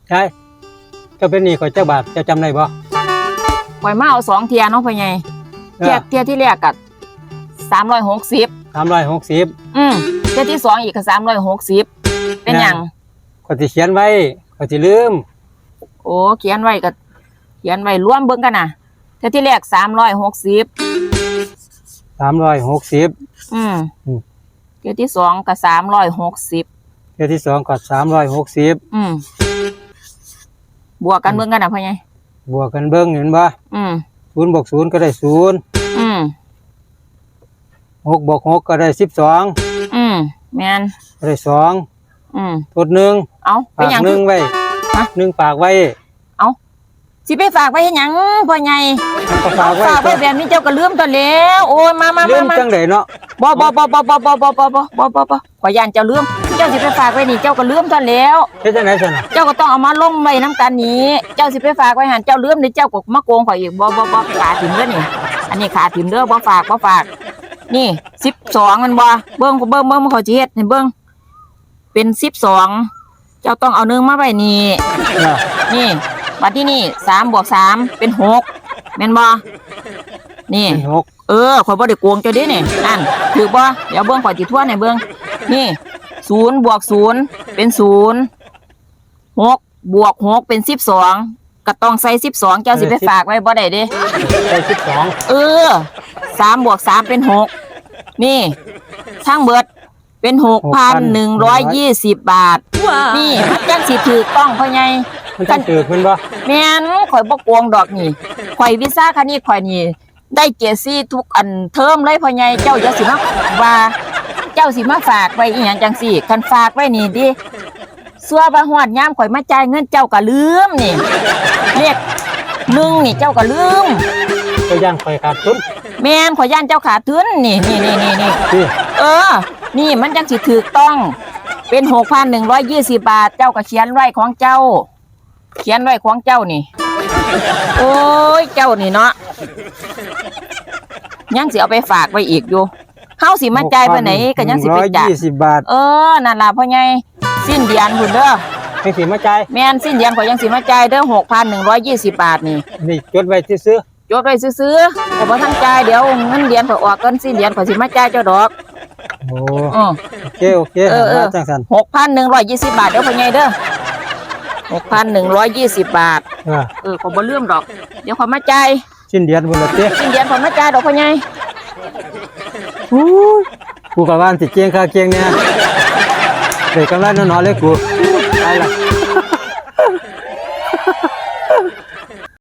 ใช่เจ้าเป็นหนี้ข่อยเจ้าบาทเจ้าจำได้บ่ข่อยมาเอา2 เที่ยเนาะพ่อใหญ่เที่ยที่แรกก็360เที่ยที่2อีกก็360เป็นหยังข่อยสิเขียนไว้ข่อยสิลืมโอ้เขียนไว้ก็เขียนไว้รวมเบิ่งกันน่ะเที่ยที่แรก360เที่ยที่2ก็360เที่ยที่2ก็360บวกกันเบิ่งกันน่ะพ่อใหญ่บวกกันเบิ่งเห็นบ่0 บวก 0ก็ได้0 6 บวก 6ก็ได้12แม่นก็ได้2ทด1เอ้าเป็นหยัง1ไว้1ฝากไว้เอ้าสิไปฝากไว้เฮ็ดหยังพ่อใหญ่ฝากไว้แบบนี้เจ้าก็ลืมตัวแล้วโอ้ยมาลืมจังได๋เนาะบ่ขอย่านเจ้าลืมเจ้าสิไปฝากไว้นี่เจ้าก็ลืมตัวแล้วเฮ็ดจังได๋ซั่นน่ะเจ้าก็ต้องเอามาลงไว้นำกันนี้เจ้าสิไปฝากไว้หั่นเจ้าลืมนี่เจ้าก็มาโกงข่อยอีกบ่ขาถิ่มเด้อนี่อันนี้ขาถิ่มเด้อบ่ฝากนี่12มันบ่เบิ่งมันเขาสิเฮ็ดให้เบิ่งเป็น12เจ้าต้องเอา1มาไว้นี่นี่บัดที่นี่3 บวก 3เป็น6แม่นบ่นี่ข่อยบ่ได้โกงเจ้าเด้นี่นั่นถูกบ่เดี๋ยวเบิ่งข่อยสิทวนให้เบิ่งนี่0 บวก 0เป็น0 6 บวก 6เป็น12ก็ต้องใส่12เจ้าสิไปฝากไว้บ่ได้เด้ใส่12 3 บวก 3เป็น6นี่ทั้งเบิดเป็น 6,120 บาทนี่มันจังสิถูกต้องพ่อใหญ่มันจังถูกแม่นบ่แม่นข่อยบ่โกงดอกนี่ข่อยวิชาคณิตข่อยนี่ได้เกรด4ทุกอันเทอมเลยพ่อใหญ่เจ้าอย่าสิมาว่าเจ้าสิมาฝากไว้อีหยังจังซี่คันฝากไว้นี่ดิซัวบ่ฮอดยามข่อยมาจ่ายเงินเจ้าก็ลืมนี่เลข1นี่เจ้าก็ลืมก็ย่านข่อยขาดทุนแม่นข่อยย่านเจ้าขาดทุนนี่นี่มันจังสิถูกต้องเป็น 6,120 บาทเจ้าก็เขียนไว้ของเจ้านี่โอ้ยเจ้านี่เนาะยังสิเอาไปฝากไว้อีกอยู่เฮาสิมาจ่ายไปไหนก็ยังสิไปจ่าย120 บาทนั่นล่ะพ่อใหญ่สิ้นเดือนพุ่นเด้อยังสิมาจ่ายแม่นสิ้นเดือนข่อยยังสิมาจ่ายเด้อ 6,120 บาทนี่จดไว้ซื่อๆบ่ทันจ่ายเดี๋ยวเงินเดือนข่อยออกก่อนสิ้นเดือนข่อยสิมาจ่ายเจ้าดอกโอเคจังซั่น 6,120 บาทเด้อพ่อใหญ่เด้อ6,120 บาทข่อยบ่ลืมดอกเดี๋ยวข่อยมาจ่ายสิ้นเดือนพุ่นล่ะติสิ้นเดือนข่อยมาจ่ายดอกพ่อใหญ่กูก็ว่าสิเกียงค่าเกียงเนี่ยได้กำไรน้อยๆเลยกูไปล่ะ